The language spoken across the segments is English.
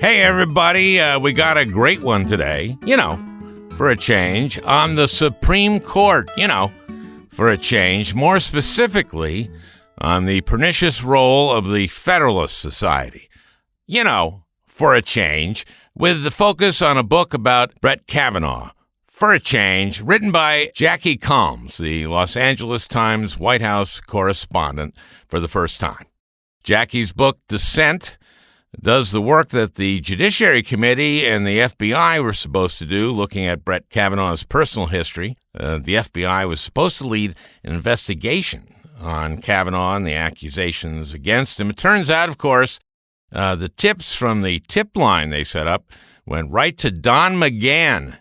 Hey, everybody, we got a great one today, for a change, on the Supreme Court, for a change, more specifically on the pernicious role of the Federalist Society, for a change, with the focus on a book about Brett Kavanaugh, for a change, written by Jackie Combs, the Los Angeles Times White House correspondent, for the first time. Jackie's book, Dissent, does the work that the Judiciary Committee and the FBI were supposed to do, looking at Brett Kavanaugh's personal history. The FBI was supposed to lead an investigation on Kavanaugh and the accusations against him. It turns out, of course, the tips from the tip line they set up went right to Don McGahn,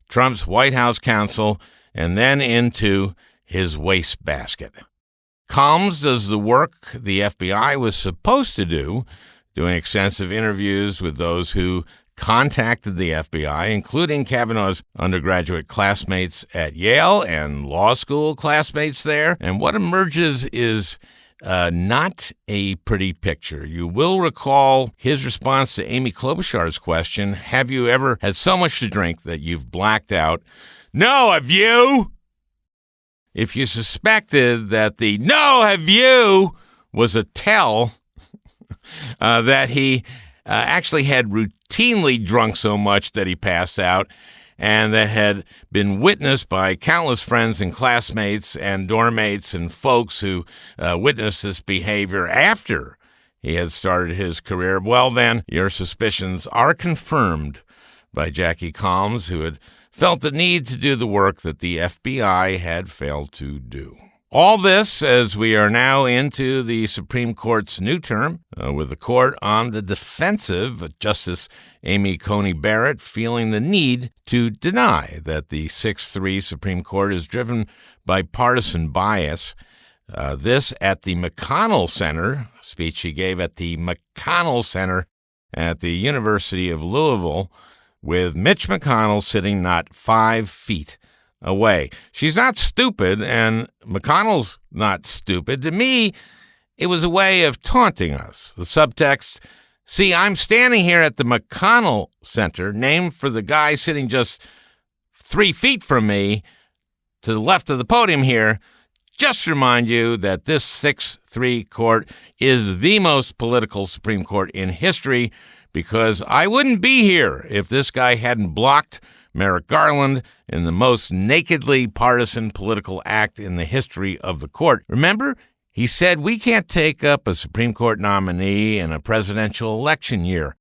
Trump's White House counsel, and then into his wastebasket. Combs does the work the FBI was supposed to do, doing extensive interviews with those who contacted the FBI, including Kavanaugh's undergraduate classmates at Yale and law school classmates there. And what emerges is not a pretty picture. You will recall his response to Amy Klobuchar's question, have you ever had so much to drink that you've blacked out? No, have you? If you suspected that the no, have you was a tell that he actually had routinely drunk so much that he passed out, and that had been witnessed by countless friends and classmates and dorm mates and folks who witnessed this behavior after he had started his career, well, then your suspicions are confirmed by Jackie Combs, who had felt the need to do the work that the FBI had failed to do. All this as we are now into the Supreme Court's new term, with the court on the defensive, Justice Amy Coney Barrett feeling the need to deny that the 6-3 Supreme Court is driven by partisan bias. This at the McConnell Center, a speech she gave at the McConnell Center at the University of Louisville, with Mitch McConnell sitting not 5 feet away. She's not stupid, and McConnell's not stupid. To me, it was a way of taunting us. The subtext, see, I'm standing here at the McConnell Center, named for the guy sitting just 3 feet from me to the left of the podium here, just to remind you that this 6-3 court is the most political Supreme Court in history, because I wouldn't be here if this guy hadn't blocked Merrick Garland in the most nakedly partisan political act in the history of the court. Remember, he said we can't take up a Supreme Court nominee in a presidential election year,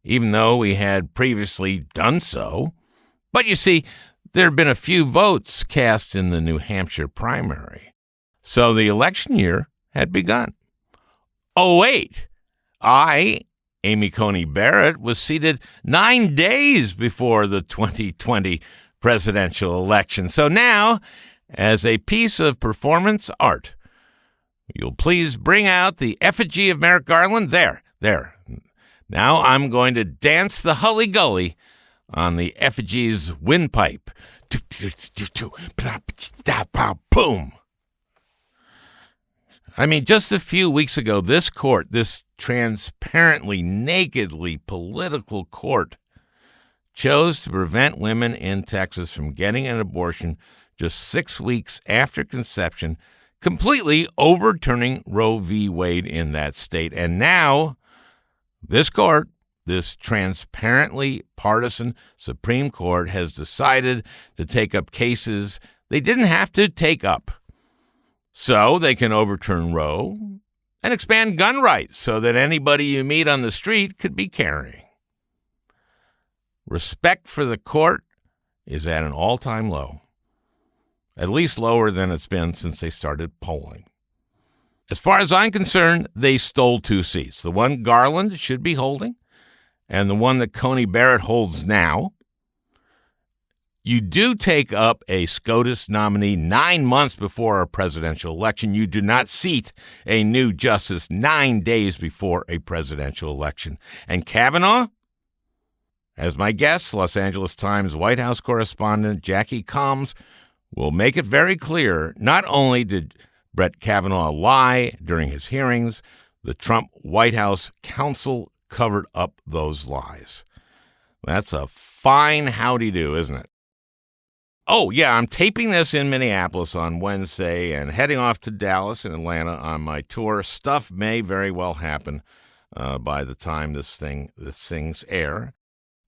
even though we had previously done so. But you see, there had been a few votes cast in the New Hampshire primary, so the election year had begun. Oh, wait, Amy Coney Barrett, was seated 9 days before the 2020 presidential election. So now, as a piece of performance art, you'll please bring out the effigy of Merrick Garland. There. Now I'm going to dance the hully-gully on the effigy's windpipe. Boom. I mean, just a few weeks ago, this court, this transparently, nakedly political court, chose to prevent women in Texas from getting an abortion just 6 weeks after conception, completely overturning Roe v. Wade in that state. And now, this court, this transparently partisan Supreme Court, has decided to take up cases they didn't have to take up. So they can overturn Roe and expand gun rights so that anybody you meet on the street could be carrying. Respect for the court is at an all-time low, at least lower than it's been since they started polling. As far as I'm concerned, they stole 2 seats, the one Garland should be holding and the one that Coney Barrett holds now. You do take up a SCOTUS nominee 9 months before a presidential election. You do not seat a new justice 9 days before a presidential election. And Kavanaugh, as my guest, Los Angeles Times White House correspondent Jackie Combs, will make it very clear, not only did Brett Kavanaugh lie during his hearings, the Trump White House counsel covered up those lies. That's a fine howdy-do, isn't it? Oh, yeah, I'm taping this in Minneapolis on Wednesday and heading off to Dallas and Atlanta on my tour. Stuff may very well happen by the time this thing's air.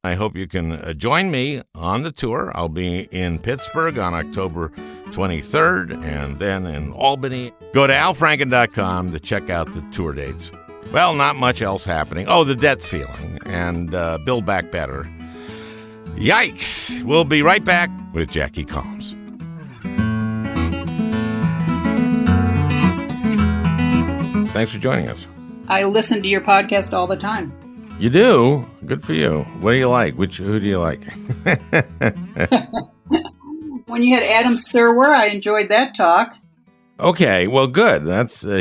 I hope you can join me on the tour. I'll be in Pittsburgh on October 23rd and then in Albany. Go to alfranken.com to check out the tour dates. Well, not much else happening. Oh, the debt ceiling and Build Back Better. Yikes! We'll be right back with Jackie Combs. Thanks for joining us. I listen to your podcast all the time. You do? Good for you. What do you like? Who do you like? When you had Adam Serwer, I enjoyed that talk. Okay, well, good.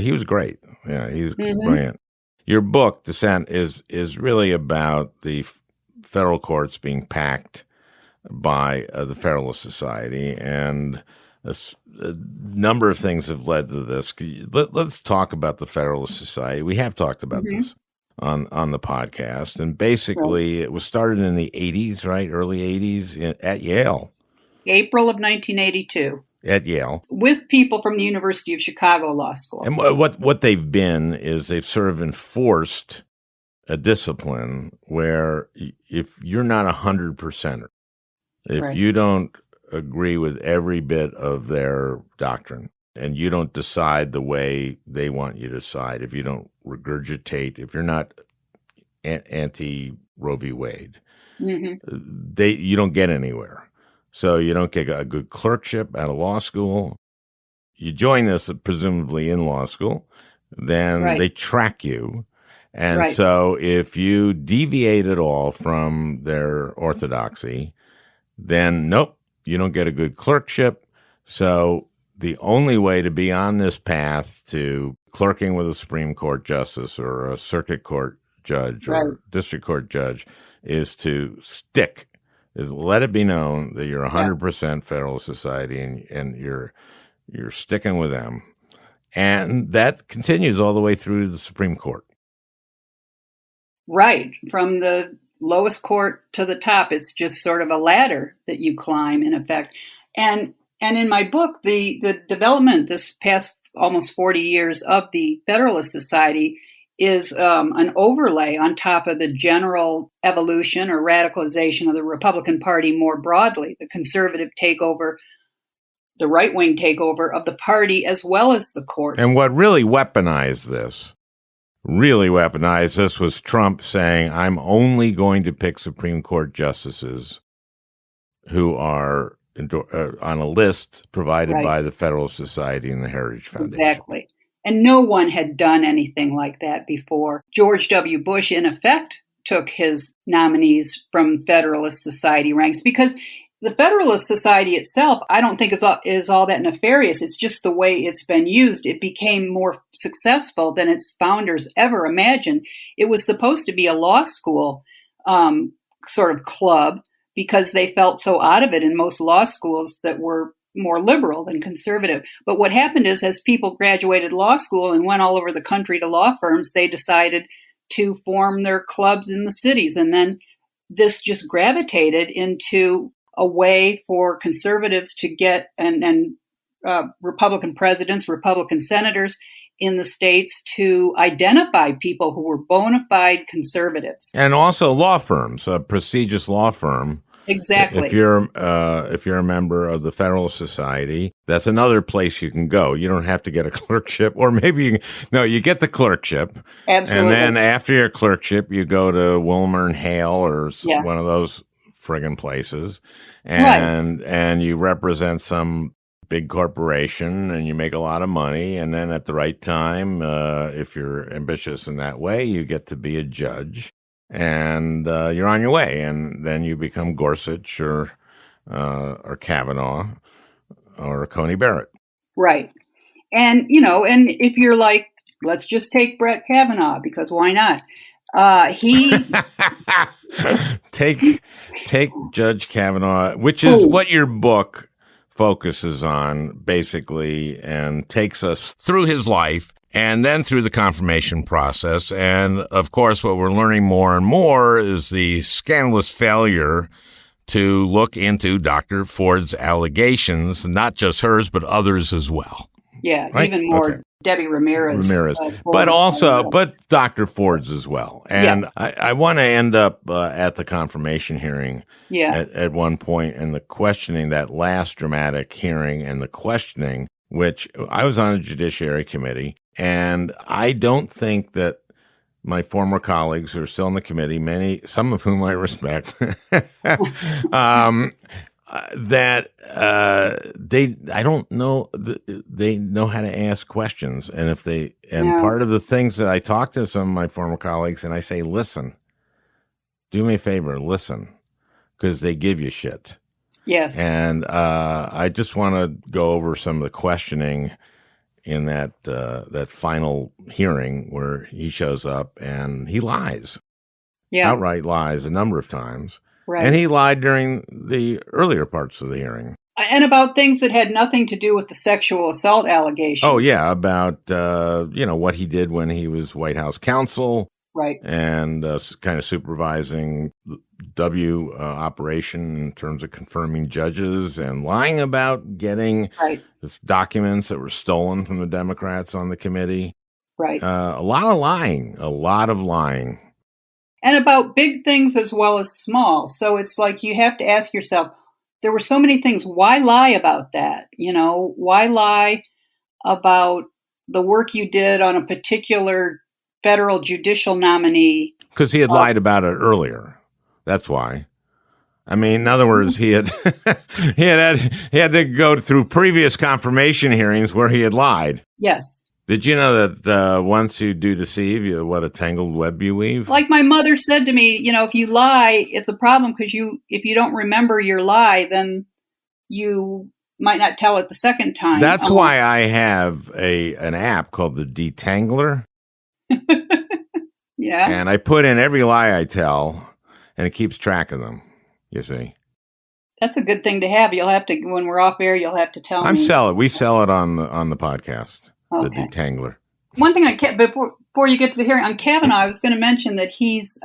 He was great. Yeah, he's brilliant. Your book, Dissent, is really about the federal courts being packed by the Federalist Society, and a number of things have led to this. Let's talk about the Federalist Society. We have talked about this on the podcast, and basically it was started in the 80s, right? Early 80s at Yale. April of 1982. At Yale. With people from the University of Chicago Law School. And what they've been is they've sort of enforced a discipline where if you're not 100%, if you don't agree with every bit of their doctrine, and you don't decide the way they want you to decide, if you don't regurgitate, if you're not anti-Roe v. Wade, you don't get anywhere. So you don't get a good clerkship at a law school. You join this presumably in law school, then they track you. And so if you deviate at all from their orthodoxy, then nope, you don't get a good clerkship. So the only way to be on this path to clerking with a Supreme Court justice or a circuit court judge or district court judge is to let it be known that you're 100% Federalist Society and you're sticking with them. And that continues all the way through to the Supreme Court. Right. From the lowest court to the top, it's just sort of a ladder that you climb, in effect. And in my book, the development this past almost 40 years of the Federalist Society is an overlay on top of the general evolution or radicalization of the Republican Party more broadly, the conservative takeover, the right-wing takeover of the party as well as the courts. And what really weaponized this was Trump saying, I'm only going to pick Supreme Court justices who are on a list provided by the Federalist Society and the Heritage Foundation. Exactly. And no one had done anything like that before. George W. Bush, in effect, took his nominees from Federalist Society ranks because the Federalist Society itself, I don't think is all that nefarious. It's just the way it's been used. It became more successful than its founders ever imagined. It was supposed to be a law school sort of club because they felt so out of it in most law schools that were more liberal than conservative. But what happened is as people graduated law school and went all over the country to law firms, they decided to form their clubs in the cities. And then this just gravitated into a way for conservatives to get and Republican presidents, Republican senators in the states to identify people who were bona fide conservatives. And also law firms, a prestigious law firm. Exactly. If you're a member of the Federalist Society, that's another place you can go. You don't have to get a clerkship, or maybe you get the clerkship. Absolutely. And then after your clerkship, you go to Wilmer and Hale or one of those friggin' places, and you represent some big corporation and you make a lot of money. And then at the right time, if you're ambitious in that way, you get to be a judge. And you're on your way, and then you become Gorsuch or Kavanaugh or Coney Barrett. Right. And, and if you're like, let's just take Brett Kavanaugh, because why not? He take Judge Kavanaugh, which is what your book focuses on, basically, and takes us through his life and then through the confirmation process. And, of course, what we're learning more and more is the scandalous failure to look into Dr. Ford's allegations, not just hers, but others as well. Yeah, right? even more Okay. Debbie Ramirez. But Dr. Ford's as well. And I want to end up at the confirmation hearing at one point, and the questioning, that last dramatic hearing and the questioning, which I was on a judiciary committee, and I don't think that my former colleagues who are still in the committee, some of whom I respect, I don't know, they know how to ask questions. And part of the things that I talk to some of my former colleagues and I say, listen, do me a favor, listen, because they give you shit. Yes. And I just want to go over some of the questioning in that final hearing where he shows up and he lies. Yeah. Outright lies a number of times. Right. And he lied during the earlier parts of the hearing. And about things that had nothing to do with the sexual assault allegations. Oh, yeah, about, what he did when he was White House counsel. Right. And kind of supervising W operation in terms of confirming judges and lying about getting documents that were stolen from the Democrats on the committee. Right. A lot of lying. And about big things as well as small. So it's like you have to ask yourself, there were so many things. Why lie about that? Why lie about the work you did on a particular federal judicial nominee? Because he had lied about it earlier. That's why. I mean, in other words, he had he had to go through previous confirmation hearings where he had lied. Yes. Did you know that once you do deceive, what a tangled web you weave? Like my mother said to me, if you lie, it's a problem because if you don't remember your lie, then you might not tell it the second time. That's why I have an app called the Detangler. Yeah. And I put in every lie I tell, and it keeps track of them, you see. That's a good thing to have. You'll have to, when we're off air, you'll have to tell me. We sell it on the podcast. Okay. The Detangler. One thing before you get to the hearing on Kavanaugh, I was going to mention that he's,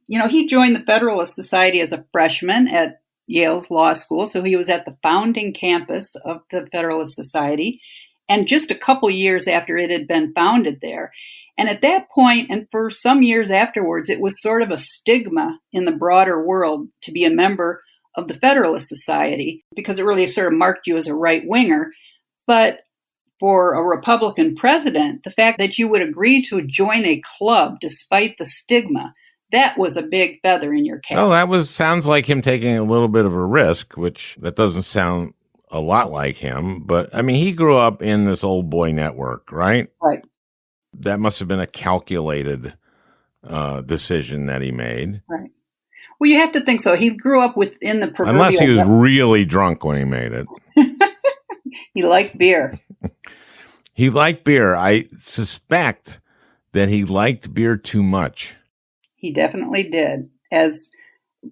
he joined the Federalist Society as a freshman at Yale's law school. So he was at the founding campus of the Federalist Society, and just a couple years after it had been founded there. And at that point, and for some years afterwards, it was sort of a stigma in the broader world to be a member of the Federalist Society because it really sort of marked you as a right-winger. But for a Republican president, the fact that you would agree to join a club despite the stigma, that was a big feather in your cap. Oh, sounds like him taking a little bit of a risk, which that doesn't sound a lot like him. But, I mean, he grew up in this old boy network, right? Right. That must have been a calculated decision that he made. Right. Well, you have to think so. He grew up within the proverbial... Unless he was really drunk when he made it. He liked beer. He liked beer. I suspect that he liked beer too much. He definitely did, as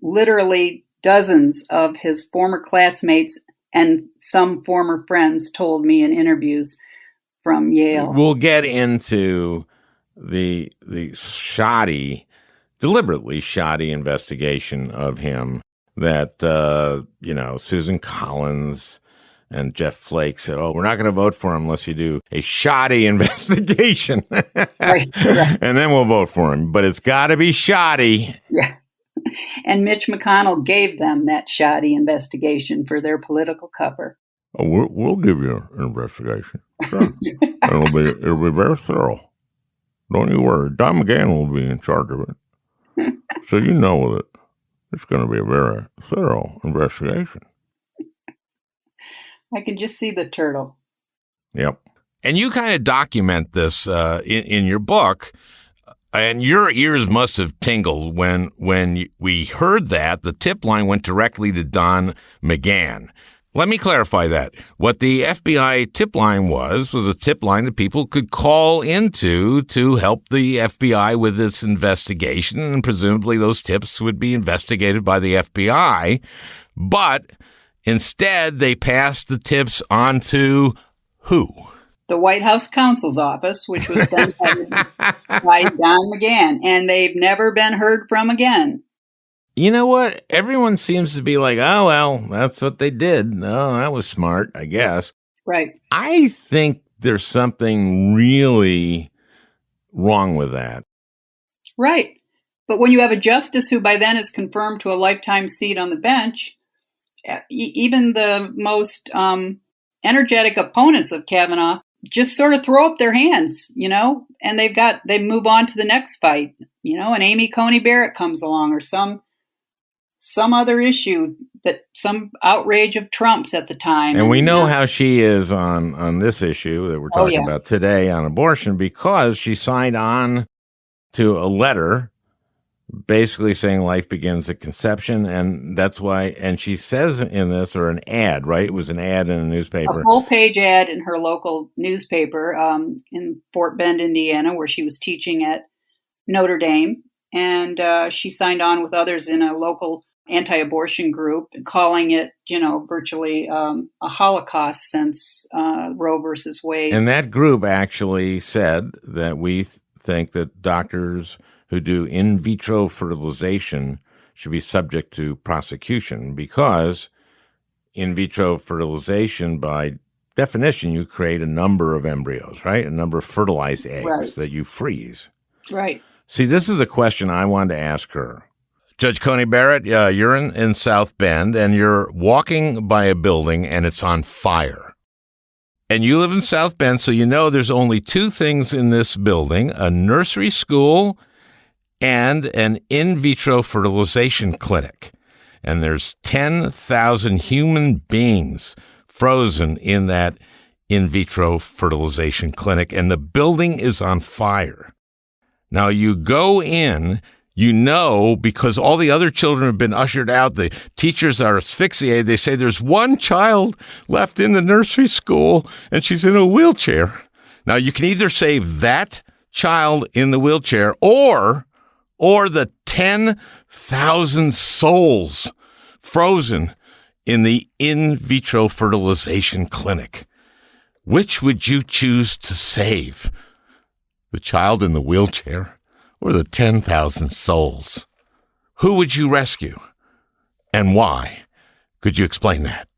literally dozens of his former classmates and some former friends told me in interviews from Yale. We'll get into the deliberately shoddy investigation of him that, Susan Collins and Jeff Flake said, we're not going to vote for him unless you do a shoddy investigation. Right. And then we'll vote for him. But it's got to be shoddy. Yeah. And Mitch McConnell gave them that shoddy investigation for their political cover. We'll give you an investigation. Sure. It'll be very thorough. Don't you worry. Don McGahn will be in charge of it. So you know that it's going to be a very thorough investigation. I can just see the turtle. Yep. And you kind of document this in your book, and your ears must have tingled when we heard that the tip line went directly to Don McGahn. Let me clarify that. What the FBI tip line was a tip line that people could call into to help the FBI with its investigation, and presumably those tips would be investigated by the FBI. But instead, they passed the tips on to who? the White House Counsel's office, which was then headed by Don McGahn, and they've never been heard from again. You know what? Everyone seems to be like, oh, well, that's what they did. Oh, that was smart, I guess. Right. I think there's something really wrong with that. Right. But when you have a justice who by then is confirmed to a lifetime seat on the bench, even the most energetic opponents of Kavanaugh just sort of throw up their hands, and they move on to the next fight, and Amy Coney Barrett comes along, or some other issue, that some outrage of Trump's at the time. And we know how she is on this issue that we're talking about today on abortion, because she signed on to a letter basically saying life begins at conception. And that's why, and she says in this, or an ad, right? It was an ad in a newspaper. A full page ad in her local newspaper in Fort Bend, Indiana, where she was teaching at Notre Dame. And she signed on with others in a local anti-abortion group, calling it, virtually a Holocaust since Roe versus Wade. And that group actually said that we think that doctors who do in vitro fertilization should be subject to prosecution, because in vitro fertilization, by definition, you create a number of embryos, right? A number of fertilized eggs that you freeze. Right. See, this is a question I wanted to ask her. Judge Coney Barrett, you're in South Bend, and you're walking by a building, and it's on fire. And you live in South Bend, so you know there's only two things in this building: a nursery school and an in vitro fertilization clinic. And there's 10,000 human beings frozen in that in vitro fertilization clinic, and the building is on fire. Now, you go in, because all the other children have been ushered out, the teachers are asphyxiated. They say there's one child left in the nursery school, and she's in a wheelchair. Now, you can either save that child in the wheelchair or the 10,000 souls frozen in the in vitro fertilization clinic. Which would you choose to save? The child in the wheelchair or the 10,000 souls? Who would you rescue and why? Could you explain that?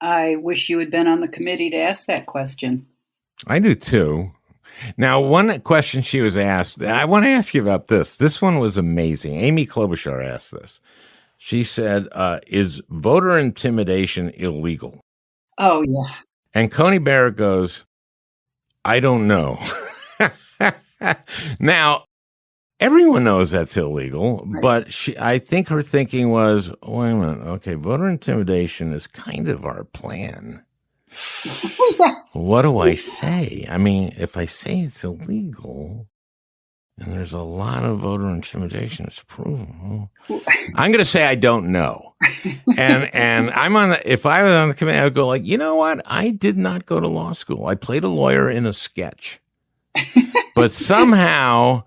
I wish you had been on the committee to ask that question. I do too. Now, one question she was asked, I want to ask you about this. This one was amazing. Amy Klobuchar asked this. She said, is voter intimidation illegal? Oh, yeah. And Coney Barrett goes, I don't know. Now, everyone knows that's illegal, right. But I think her thinking was, wait a minute, okay, voter intimidation is kind of our plan. What do I say? I mean, if I say it's illegal, and there's a lot of voter intimidation, it's proven. I'm going to say I don't know. And if I was on the committee, I would go like, you know what? I did not go to law school. I played a lawyer in a sketch. But somehow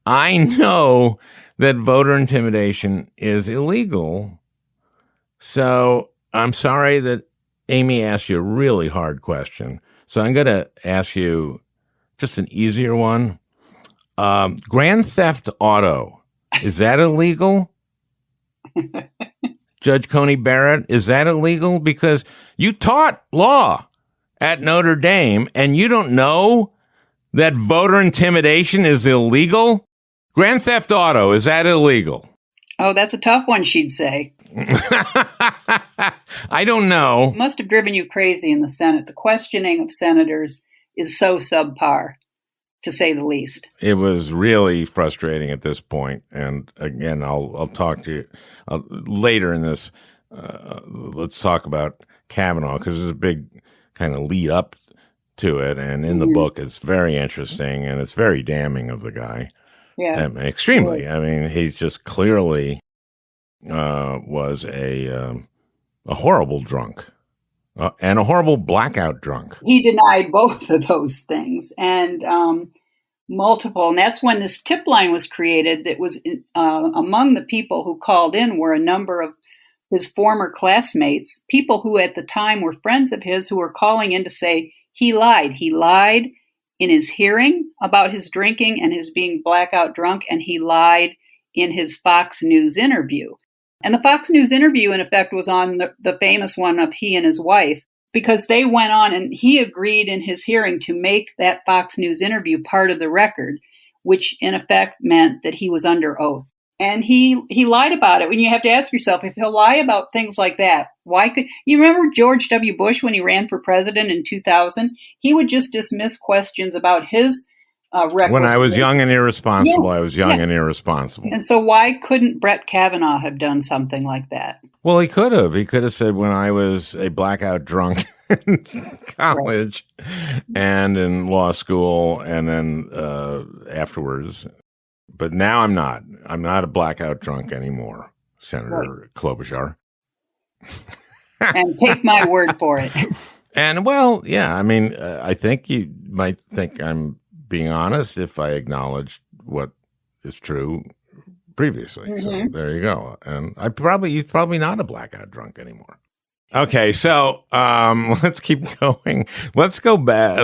I know that voter intimidation is illegal. So I'm sorry that Amy asked you a really hard question. So I'm going to ask you just an easier one. Grand theft auto, is that illegal? Judge Coney Barrett, is that illegal? Because you taught law at Notre Dame and you don't know that voter intimidation is illegal? Grand theft auto, is that illegal? Oh, that's a tough one, she'd say. I don't know. It must have driven you crazy in the Senate. The questioning of senators is so subpar, to say the least. It was really frustrating at this point. And again, I'll talk to you later in this. Let's talk about Kavanaugh, because there's a big kind of lead up to it. And in the book, it's very interesting and it's very damning of the guy. Yeah. Extremely. I mean, he's just clearly was a horrible drunk and a horrible blackout drunk. He denied both of those things and multiple. And that's when this tip line was created. That was among the people who called in were a number of his former classmates, people who at the time were friends of his, who were calling in to say He lied. He lied in his hearing about his drinking and his being blackout drunk, and he lied in his Fox News interview. And the Fox News interview, in effect, was on the famous one of he and his wife, because they went on and he agreed in his hearing to make that Fox News interview part of the record, which in effect meant that he was under oath. And he lied about it. When you have to ask yourself, if he'll lie about things like that, why could you remember George W. Bush when he ran for president in 2000? He would just dismiss questions about his record. When I was young and irresponsible, I was young and irresponsible. And so why couldn't Brett Kavanaugh have done something like that? Well, he could have. He could have said when I was a blackout drunk in college and in law school and then afterwards. But now I'm not. I'm not a blackout drunk anymore, Senator Klobuchar. And take my word for it. And, well, yeah, I mean, I think you might think I'm being honest if I acknowledge what is true previously. Mm-hmm. So there you go. And you're probably not a blackout drunk anymore. Okay, so let's keep going. Let's go back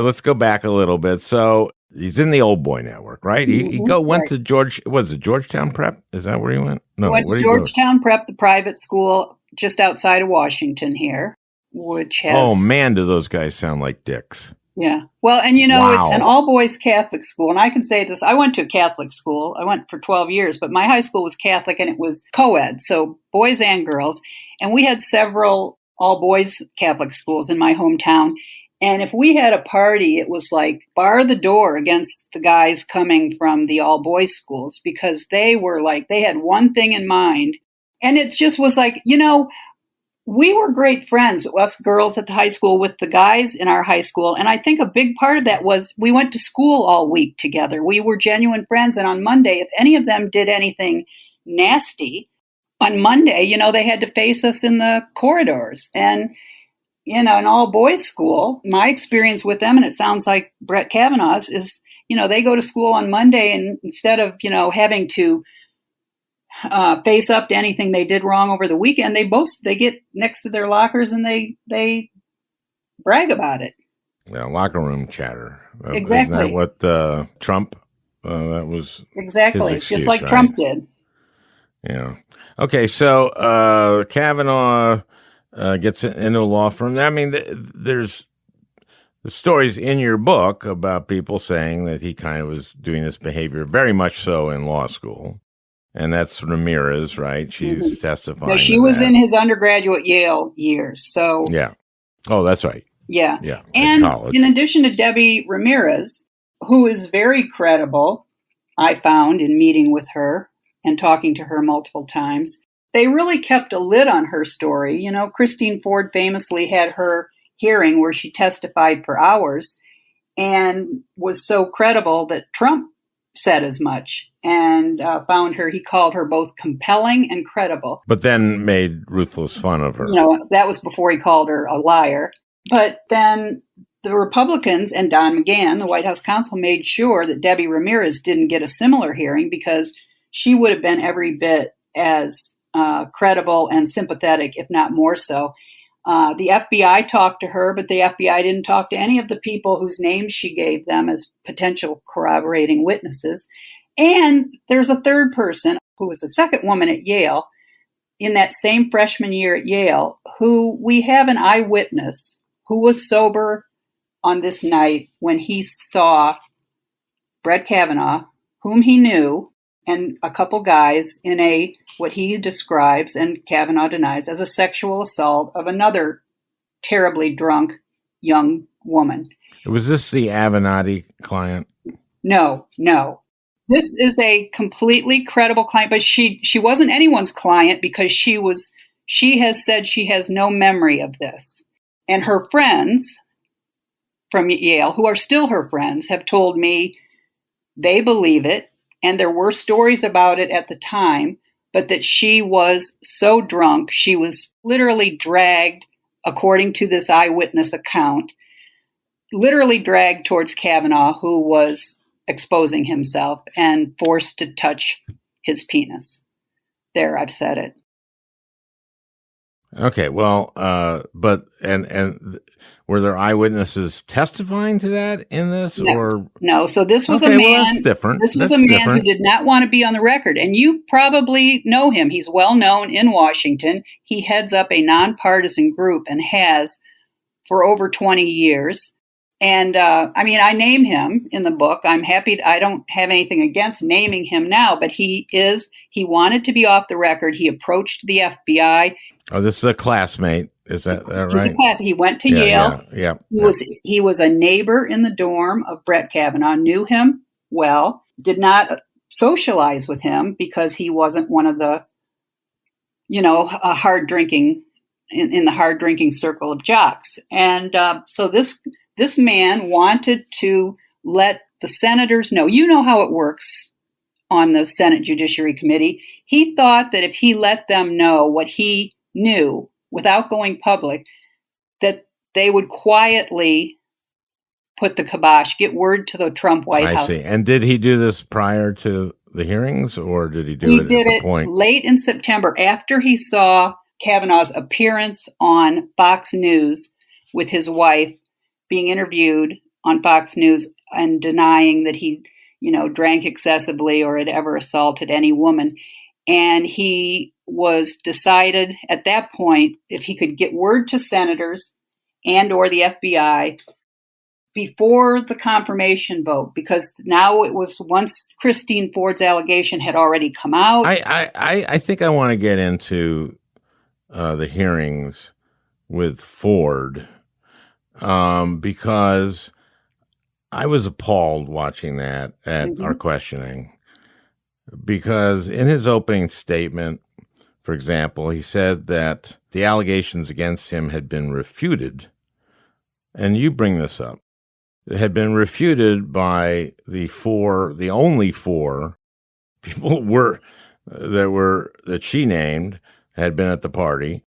a little bit. So he's in the Old Boy Network, right? He went to Georgetown Prep? Is that where he went? No, he went to Georgetown Prep, the private school just outside of Washington here, which has... Oh, man, do those guys sound like dicks. Yeah. Well, and it's an all-boys Catholic school. And I can say this, I went to a Catholic school. I went for 12 years, but my high school was Catholic and it was co-ed, so boys and girls. And we had several all-boys Catholic schools in my hometown. And if we had a party, it was like bar the door against the guys coming from the all-boys schools, because they had one thing in mind. And it just was like, we were great friends, us girls at the high school, with the guys in our high school. And I think a big part of that was we went to school all week together. We were genuine friends. And on Monday, if any of them did anything nasty, on Monday, they had to face us in the corridors. And, an all-boys school, my experience with them, and it sounds like Brett Kavanaugh's, is, they go to school on Monday, and instead of, having to face up to anything they did wrong over the weekend, they get next to their lockers and they brag about it. Yeah, locker room chatter. Exactly. Isn't that what Trump? That was exactly his excuse, just like right? Trump did. Yeah. Okay. So Kavanaugh gets into a law firm. I mean, there's stories in your book about people saying that he kind of was doing this behavior very much so in law school. And that's Ramirez, right? She's testifying. No, she was in his undergraduate Yale years. So yeah. Oh, that's right. Yeah. Yeah. And in addition to Debbie Ramirez, who is very credible, I found in meeting with her and talking to her multiple times, they really kept a lid on her story. Christine Ford famously had her hearing where she testified for hours and was so credible that Trump said as much and he called her both compelling and credible. But then made ruthless fun of her. That was before he called her a liar. But then the Republicans and Don McGahn, the White House counsel, made sure that Debbie Ramirez didn't get a similar hearing, because she would have been every bit as credible and sympathetic, if not more so. The FBI talked to her, but the FBI didn't talk to any of the people whose names she gave them as potential corroborating witnesses. And there's a third person who was a second woman at Yale in that same freshman year at Yale, who we have an eyewitness who was sober on this night when he saw Brett Kavanaugh, whom he knew, and a couple guys in what he describes, and Kavanaugh denies, as a sexual assault of another terribly drunk young woman. Was this the Avenatti client? No. This is a completely credible client, but she wasn't anyone's client, because she has said she has no memory of this. And her friends from Yale, who are still her friends, have told me they believe it, and there were stories about it at the time, but that she was so drunk, she was literally dragged, according to this eyewitness account, literally dragged towards Kavanaugh, who was exposing himself, and forced to touch his penis. There, I've said it. Okay, well, but were there eyewitnesses testifying to that in this, No, or no. So this was okay? a Well, man. that's different. This was That's a man who different. did not want to be on the record, and you probably know him. He's well known in Washington. He heads up a nonpartisan group and has for over 20 years. And I name him in the book. I'm happy. I don't have anything against naming him now, but he wanted to be off the record. He approached the FBI. Oh, this is a classmate. Is that right? He's a class. He went to Yeah, Yale. yeah. He was a neighbor in the dorm of Brett Kavanaugh, knew him well, did not socialize with him because he wasn't one of the, hard drinking in the hard drinking circle of jocks. And so this man wanted to let the senators know. You know how it works on the Senate Judiciary Committee. He thought that if he let them know what he knew without going public, that they would quietly put the kibosh, get word to the Trump White House. I see. And did he do this prior to the hearings, or did he do it at the point? Late in September, after he saw Kavanaugh's appearance on Fox News with his wife being interviewed on Fox News and denying that he, drank excessively or had ever assaulted any woman. And he was decided at that point if he could get word to senators and or the FBI before the confirmation vote, because now it was once Christine Ford's allegation had already come out. I think I want to get into the hearings with Ford because I was appalled watching that at our questioning. Because in his opening statement, for example, he said that the allegations against him had been refuted. And you bring this up. It had been refuted by the only four people that she named had been at the party,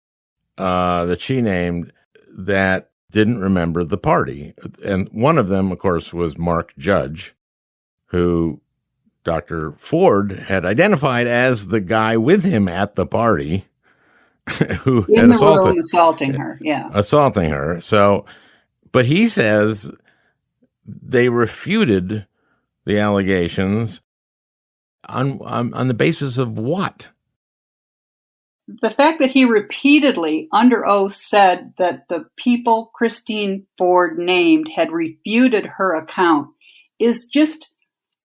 that she named that didn't remember the party. And one of them, of course, was Mark Judge, who Dr. Ford had identified as the guy with him at the party who in had the room assaulting her. Yeah. Assaulting her. So, but he says they refuted the allegations on the basis of what? The fact that he repeatedly, under oath, said that the people Christine Ford named had refuted her account is just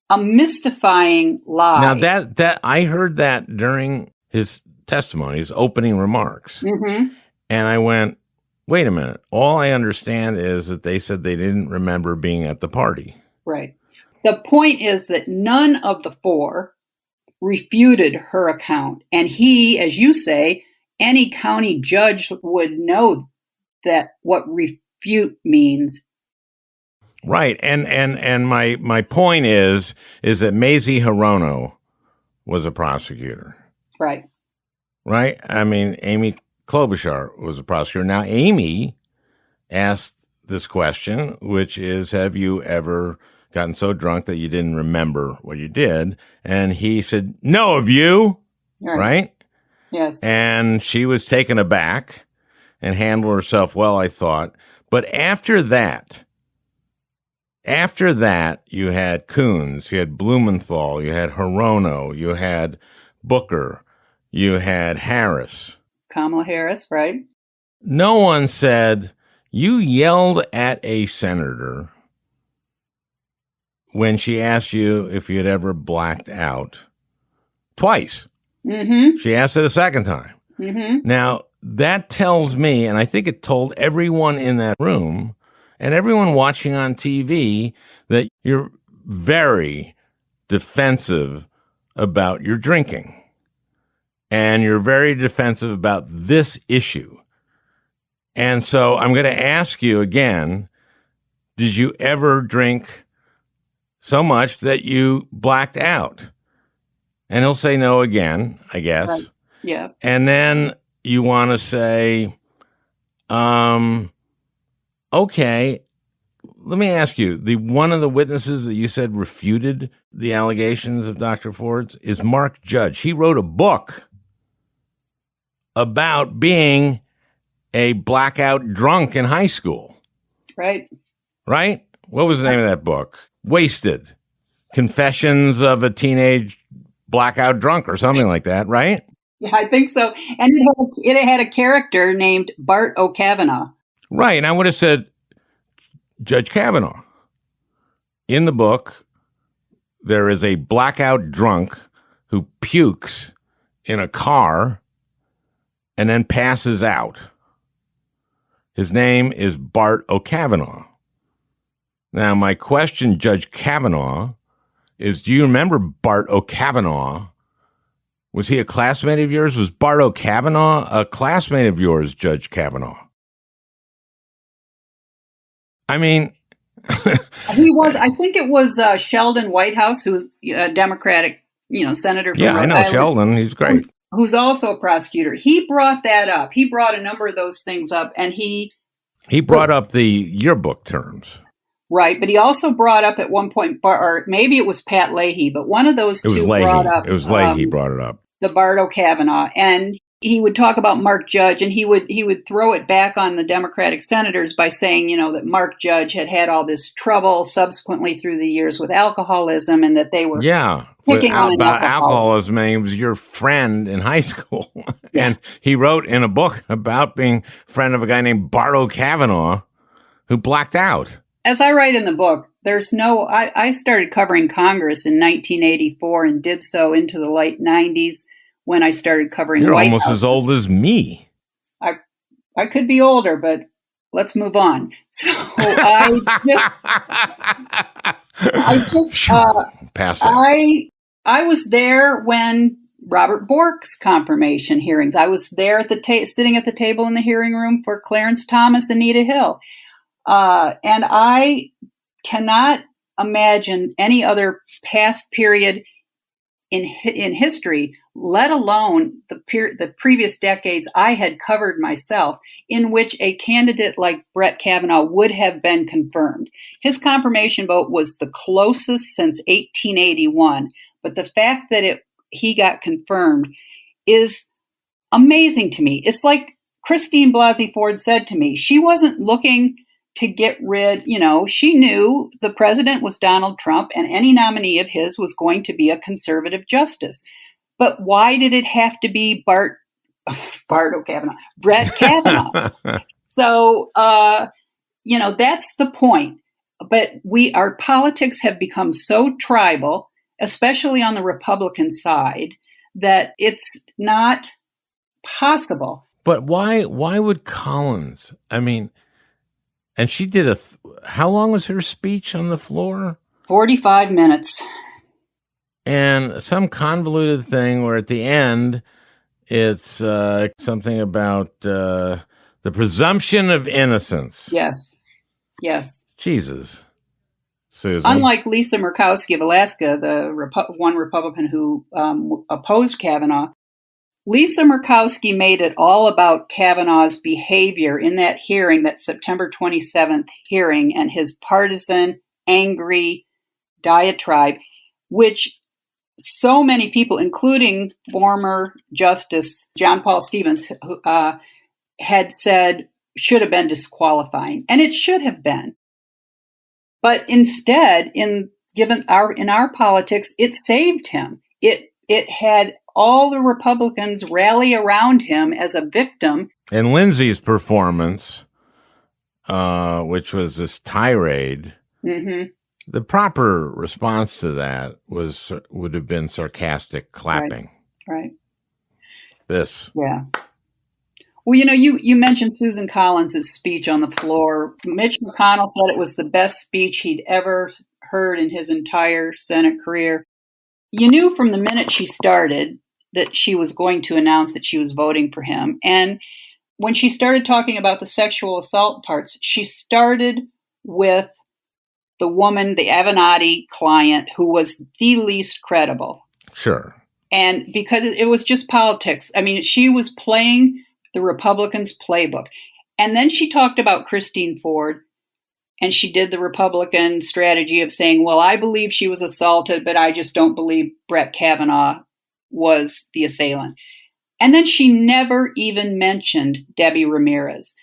a mystifying lie. Now that I heard that during his testimony, his opening remarks, and I went, "Wait a minute! All I understand is that they said they didn't remember being at the party." Right. The point is that none of the four refuted her account, and he, as you say, any county judge would know that what refute means. Right, and my point is that Mazie Hirono was a prosecutor. Right. Right? I mean, Amy Klobuchar was a prosecutor. Now, Amy asked this question, which is, have you ever gotten so drunk that you didn't remember what you did? And he said, no, have you? Right? Yes. And she was taken aback and handled herself well, I thought. But after that, you had Coons, you had Blumenthal, you had Hirono, you had Booker, you had Harris. Kamala Harris, right? No one said, you yelled at a senator when she asked you if you had ever blacked out twice. She asked it a second time. Now, that tells me, and I think it told everyone in that room and everyone watching on TV, that you're very defensive about your drinking. And you're very defensive about this issue. And so I'm going to ask you again, did you ever drink so much that you blacked out? And he'll say no again, I guess. Right. Yeah. And then you want to say, okay, let me ask you, one of the witnesses that you said refuted the allegations of Dr. Ford's is Mark Judge. He wrote a book about being a blackout drunk in high school. Right. Right? What was the name of that book? Wasted. Confessions of a Teenage Blackout Drunk or something like that, right? Yeah, I think so. And it had a character named Bart Kavanaugh. Right. And I would have said, Judge Kavanaugh, in the book, there is a blackout drunk who pukes in a car and then passes out. His name is Bart Kavanaugh. Now, my question, Judge Kavanaugh, is do you remember Bart Kavanaugh? Was he a classmate of yours? Was Bart Kavanaugh a classmate of yours, Judge Kavanaugh? I mean... He was, I think it was Sheldon Whitehouse, who's a Democratic, senator. From yeah, I know Island, Sheldon. He's great. Who's also a prosecutor. He brought that up. He brought a number of those things up, and he brought up the yearbook terms. Right, but he also brought up at one point, or maybe it was Pat Leahy, but one of those two brought up. It was Leahy brought it up. The Bart Kavanaugh, and he would talk about Mark Judge, and he would throw it back on the Democratic senators by saying, that Mark Judge had all this trouble subsequently through the years with alcoholism, and that they were picking on about alcoholism. And he was your friend in high school, and he wrote in a book about being friend of a guy named Bart Kavanaugh who blacked out. As I write in the book, I started covering Congress in 1984 and did so into the late 90s when I started covering You're White almost Houses. as old as me. I could be older, but let's move on. So I was there when Robert Bork's confirmation hearings. I was there at the sitting at the table in the hearing room for Clarence Thomas and Anita Hill. And I cannot imagine any other past period in history, let alone the previous decades I had covered myself, in which a candidate like Brett Kavanaugh would have been confirmed. His confirmation vote was the closest since 1881, but the fact that he got confirmed is amazing to me. It's like Christine Blasey Ford said to me, she wasn't looking to get rid, she knew the president was Donald Trump and any nominee of his was going to be a conservative justice. But why did it have to be Brett Kavanaugh? So, that's the point. But our politics have become so tribal, especially on the Republican side, that it's not possible. But why would Collins? I mean, and she did how long was her speech on the floor? 45 minutes. And some convoluted thing where at the end, it's something about the presumption of innocence. Yes. Jesus. Susan. Unlike Lisa Murkowski of Alaska, the one Republican who opposed Kavanaugh, Lisa Murkowski made it all about Kavanaugh's behavior in that hearing, that September 27th hearing, and his partisan, angry diatribe, which so many people, including former Justice John Paul Stevens, had said should have been disqualifying. And it should have been. But instead, in our politics, it saved him. It had all the Republicans rally around him as a victim. And Lindsay's performance, which was this tirade, the proper response to that would have been sarcastic clapping. Right. This. Yeah. Well, you mentioned Susan Collins' speech on the floor. Mitch McConnell said it was the best speech he'd ever heard in his entire Senate career. You knew from the minute she started that she was going to announce that she was voting for him. And when she started talking about the sexual assault parts, she started with the woman, the Avenatti client, who was the least credible. Sure. And because it was just politics. I mean, she was playing the Republicans' playbook. And then she talked about Christine Ford, and she did the Republican strategy of saying, well, I believe she was assaulted, but I just don't believe Brett Kavanaugh was the assailant. And then she never even mentioned Debbie Ramirez.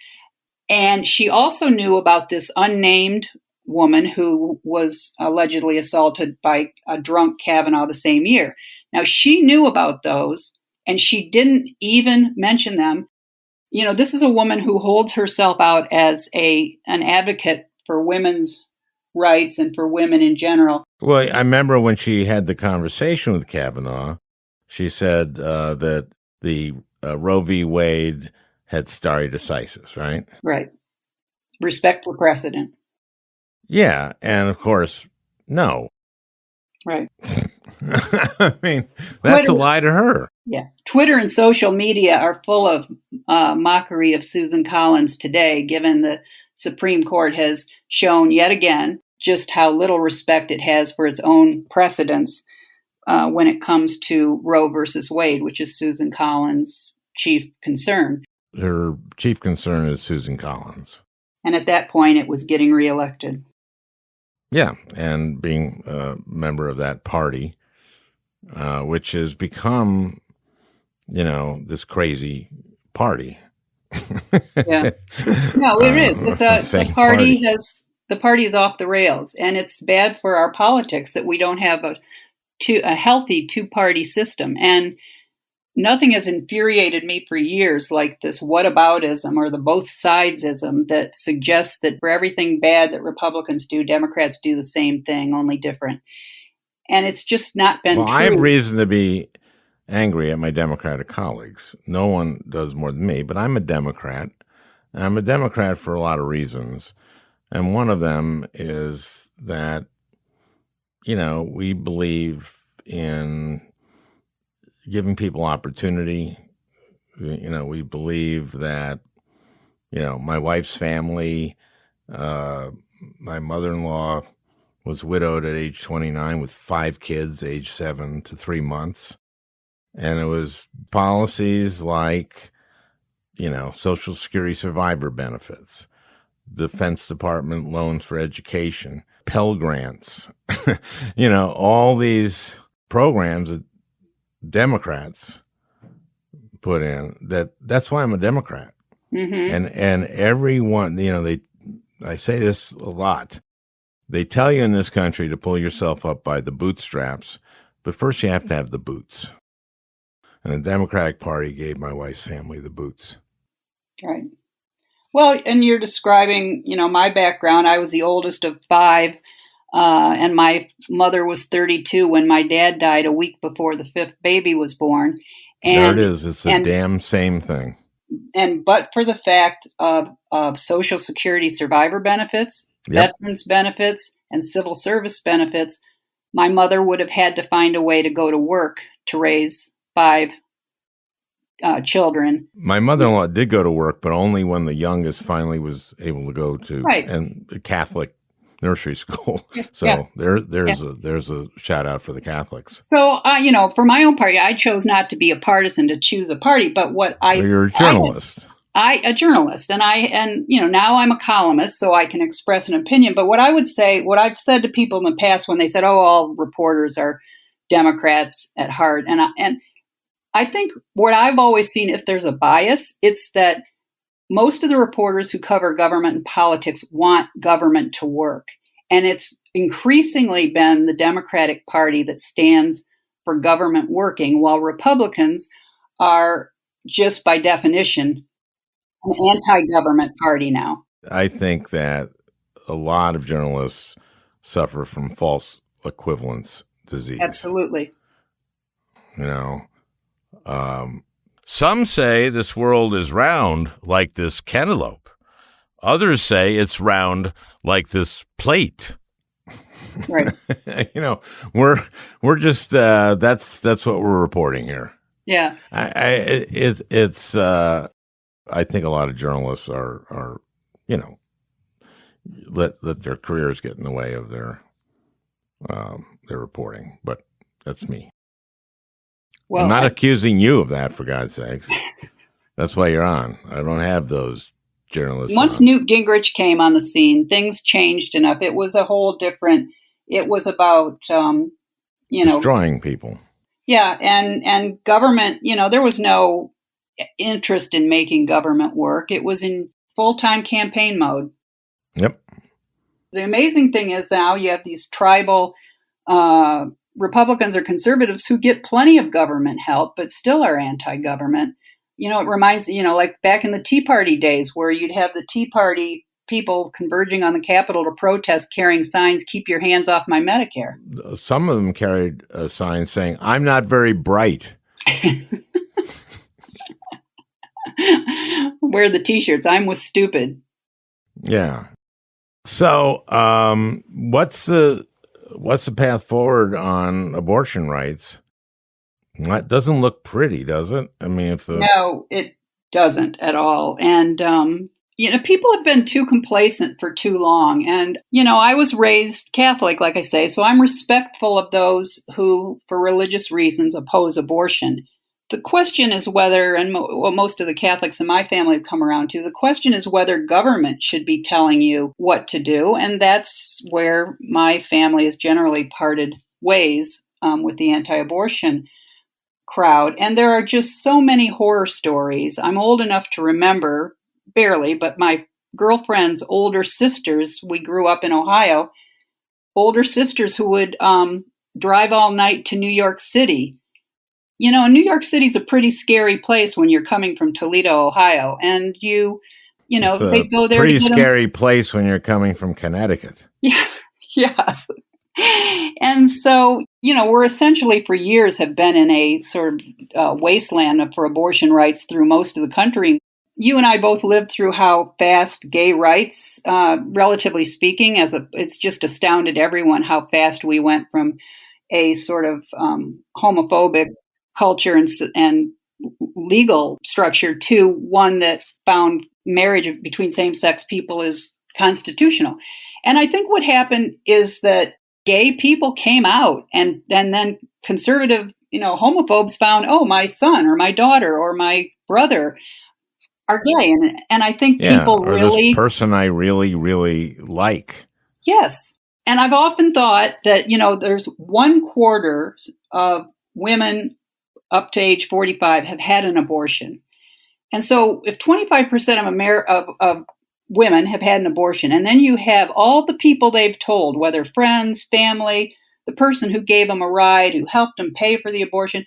And she also knew about this unnamed woman who was allegedly assaulted by a drunk Kavanaugh the same year. Now, she knew about those, and she didn't even mention them. You know, this is a woman who holds herself out as an advocate for women's rights and for women in general. Well, I remember when she had the conversation with Kavanaugh, she said that the Roe v. Wade had stare decisis, right? Right. Respect for precedent. Yeah, and of course, no. Right. I mean, that's a lie to her. Yeah. Twitter and social media are full of mockery of Susan Collins today, given the Supreme Court has shown yet again just how little respect it has for its own precedents when it comes to Roe versus Wade, which is Susan Collins' chief concern. Her chief concern is Susan Collins. And at that point, it was getting reelected. Yeah, and being a member of that party, which has become, this crazy party. Yeah. No, it is. It's the party is off the rails, and it's bad for our politics that we don't have a healthy two-party system. And nothing has infuriated me for years like this whataboutism or the both sidesism that suggests that for everything bad that Republicans do, Democrats do the same thing, only different. And it's just not been true. I have reason to be angry at my Democratic colleagues. No one does more than me, but I'm a Democrat. And I'm a Democrat for a lot of reasons. And one of them is that, we believe in giving people opportunity. We believe that, my wife's family, my mother-in-law was widowed at age 29 with 5 kids, age 7 to 3 months. And it was policies like, Social Security survivor benefits, Defense Department loans for education, Pell Grants, all these programs that Democrats put in. That's why I'm a Democrat. Mm-hmm. And everyone, I say this a lot. They tell you in this country to pull yourself up by the bootstraps, but first you have to have the boots. And the Democratic Party gave my wife's family the boots. Right. Well, and you're describing, my background. I was the oldest of 5, and my mother was 32 when my dad died a week before the 5th baby was born. And, there it is. It's the damn same thing. But for the fact of Social Security survivor benefits, yep, veterans benefits, and civil service benefits, my mother would have had to find a way to go to work to raise 5 children. My mother-in-law did go to work, but only when the youngest finally was able to go to a Catholic nursery school. So there's a shout out for the Catholics. So for my own party, I chose not to be a partisan to choose a party, but so you're a journalist. A journalist, and now I'm a columnist, so I can express an opinion. But what I've said to people in the past when they said, "Oh, all reporters are Democrats at heart," and I think what I've always seen, if there's a bias, it's that most of the reporters who cover government and politics want government to work. And it's increasingly been the Democratic Party that stands for government working, while Republicans are just by definition an anti-government party now. I think that a lot of journalists suffer from false equivalence disease. Absolutely. Some say this world is round like this cantaloupe. Others say it's round like this plate. Right. We're just that's what we're reporting here. Yeah. It's I think a lot of journalists are let their careers get in the way of their reporting, but that's me. Well, I'm not accusing you of that, for God's sakes. That's why you're on. I don't have those journalists. Once Newt Gingrich came on the scene, things changed enough. It was a whole different. It was about destroying people. Yeah, and government, there was no interest in making government work. It was in full-time campaign mode. Yep. The amazing thing is now you have these tribal Republicans or conservatives who get plenty of government help, but still are anti-government. It reminds, like back in the Tea Party days where you'd have the Tea Party people converging on the Capitol to protest, carrying signs, "Keep your hands off my Medicare." Some of them carried a sign saying, "I'm not very bright." Wear the T-shirts, "I'm with stupid." Yeah. So, what's the path forward on abortion rights? That doesn't look pretty, does it? I mean, No, it doesn't at all. And people have been too complacent for too long. And I was raised Catholic, like I say, so I'm respectful of those who, for religious reasons, oppose abortion. The question is whether, and what most of the Catholics in my family have come around to, the question is whether government should be telling you what to do. And that's where my family has generally parted ways with the anti-abortion crowd. And there are just so many horror stories. I'm old enough to remember, barely, but my girlfriend's older sisters, we grew up in Ohio, older sisters who would drive all night to New York City. New York City's a pretty scary place when you're coming from Toledo, Ohio, and they go there. Pretty scary place when you're coming from Connecticut. Yeah, yes. And so, we're essentially for years have been in a sort of wasteland for abortion rights through most of the country. You and I both lived through how fast gay rights, relatively speaking, it's just astounded everyone how fast we went from a sort of homophobic culture and legal structure to one that found marriage between same-sex people is constitutional. And I think what happened is that gay people came out and then conservative, homophobes found, oh, my son or my daughter or my brother are gay. And I think people or really... this person I really, really like. Yes. And I've often thought that, there's 1/4 of women up to age 45 have had an abortion. And so if 25% of women have had an abortion, and then you have all the people they've told, whether friends, family, the person who gave them a ride, who helped them pay for the abortion,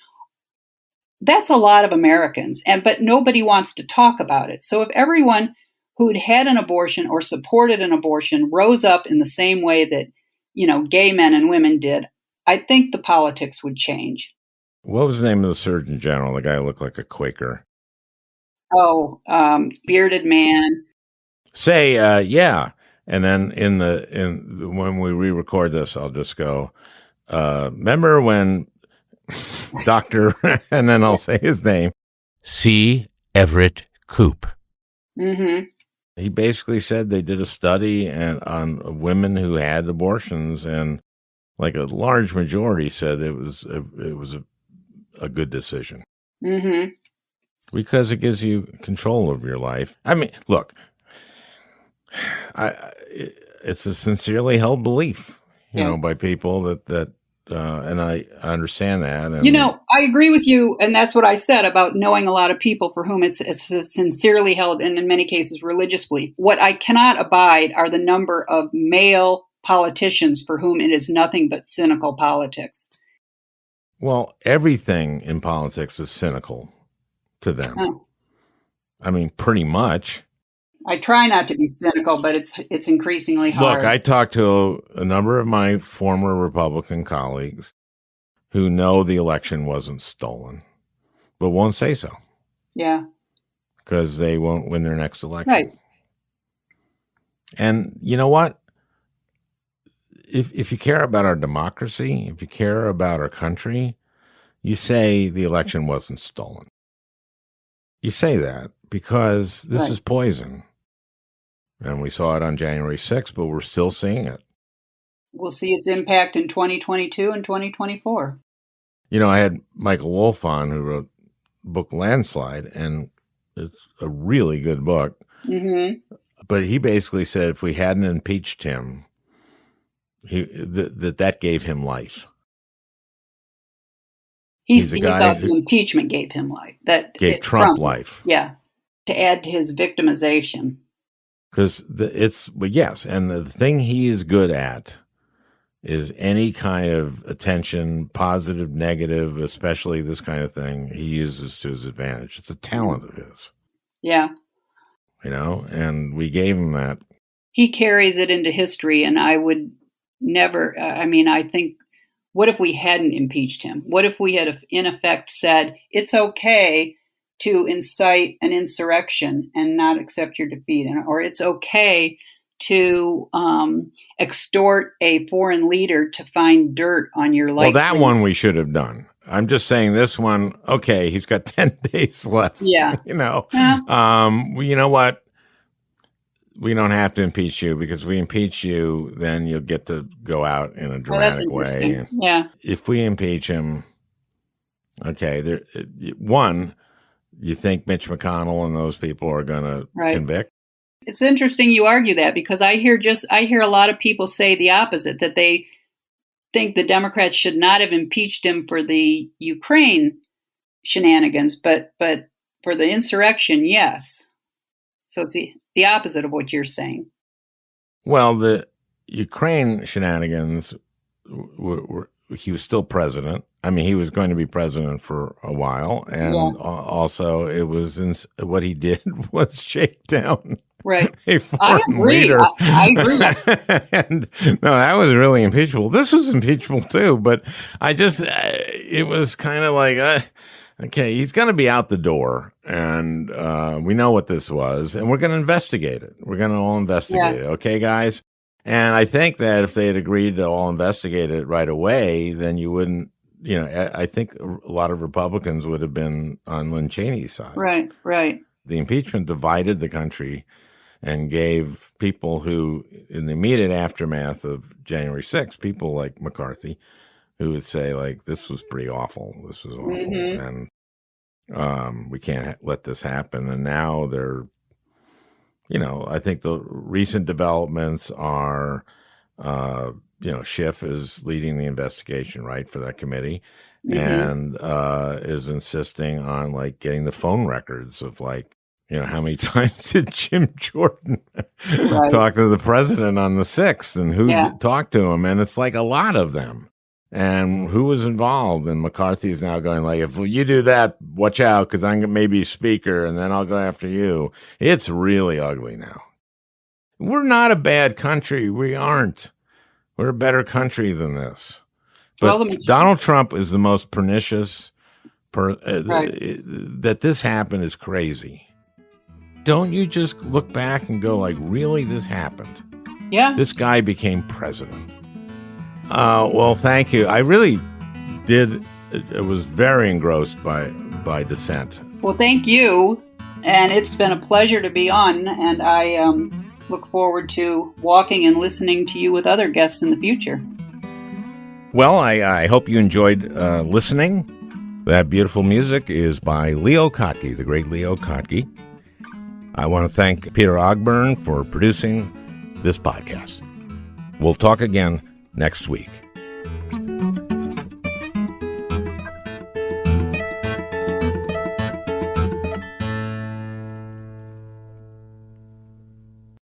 that's a lot of Americans. But nobody wants to talk about it. So if everyone who'd had an abortion or supported an abortion rose up in the same way that, gay men and women did, I think the politics would change. What was the name of the Surgeon General? The guy who looked like a Quaker. Oh, bearded man. Say, yeah. And then when we re-record this, I'll just go, remember when Dr. and then I'll say his name, C. Everett Koop. Mm-hmm. He basically said they did a study on women who had abortions, and like a large majority said it was a good decision. Mm-hmm. Because it gives you control of your life. I mean, look, it's a sincerely held belief, by people that and I understand that. And, I agree with you, and that's what I said about knowing a lot of people for whom it's a sincerely held, and in many cases, religious belief. What I cannot abide are the number of male politicians for whom it is nothing but cynical politics. Well, everything in politics is cynical to them. Oh. I mean, pretty much. I try not to be cynical, but it's increasingly hard. Look, I talked to a number of my former Republican colleagues who know the election wasn't stolen, but won't say so. Yeah. Because they won't win their next election. Right. And you know what? If you care about our democracy, if you care about our country, you say the election wasn't stolen. You say that because this is poison. And we saw it on January 6th, but we're still seeing it. We'll see its impact in 2022 and 2024. I had Michael Wolff on, who wrote the book Landslide, and it's a really good book. Mm-hmm. But he basically said if we hadn't impeached him, that gave him life. He thought the impeachment gave him life. That gave Trump life. Yeah, to add to his victimization. Because yes, and the thing he is good at is any kind of attention, positive, negative, especially this kind of thing, he uses to his advantage. It's a talent of his. Yeah. And we gave him that. He carries it into history, and I would never, I think, what if we hadn't impeached him? What if we had, in effect, said, it's okay to incite an insurrection and not accept your defeat, or it's okay to extort a foreign leader to find dirt on your life. Well, that one we should have done. I'm just saying this one, okay, he's got 10 days left. Yeah. You know what? We don't have to impeach you, because if we impeach you, then you'll get to go out in a dramatic way. And yeah. If we impeach him, okay, one, you think Mitch McConnell and those people are going to convict? It's interesting you argue that, because I hear a lot of people say the opposite, that they think the Democrats should not have impeached him for the Ukraine shenanigans, but for the insurrection, yes. So it's the opposite of what you're saying. Well, the Ukraine shenanigans, he was still president. I mean, he was going to be president for a while. And also it was what he did was shake down a foreign leader. I agree. And no, that was really impeachable. This was impeachable too, but it was kind of like, okay, he's going to be out the door, and we know what this was, and we're going to investigate it. We're going to all investigate it. Okay, guys? And I think that if they had agreed to all investigate it right away, then you wouldn't, I think a lot of Republicans would have been on Lynn Cheney's side. Right, right. The impeachment divided the country and gave people who, in the immediate aftermath of January 6th, people like McCarthy, who would say, like, this was pretty awful. This was awful. Mm-hmm. And we can't let this happen. And now they're, I think the recent developments are, Schiff is leading the investigation, right, for that committee, and is insisting on, like, getting the phone records of, like, how many times did Jim Jordan talk to the president on the 6th, and who talked to him? And it's like a lot of them. And who was involved? And McCarthy's now going, like, if you do that, watch out, because I'm maybe speaker, and then I'll go after you. It's really ugly now. We're not a bad country. We aren't. We're a better country than this. But Donald Trump is the most pernicious. That this happened is crazy. Don't you just look back and go, like, really, this happened? Yeah. This guy became president. Well, thank you. I really did. I was very engrossed by dissent. Well, thank you. And it's been a pleasure to be on. And I look forward to walking and listening to you with other guests in the future. Well, I hope you enjoyed listening. That beautiful music is by Leo Kottke, the great Leo Kottke. I want to thank Peter Ogburn for producing this podcast. We'll talk again next week.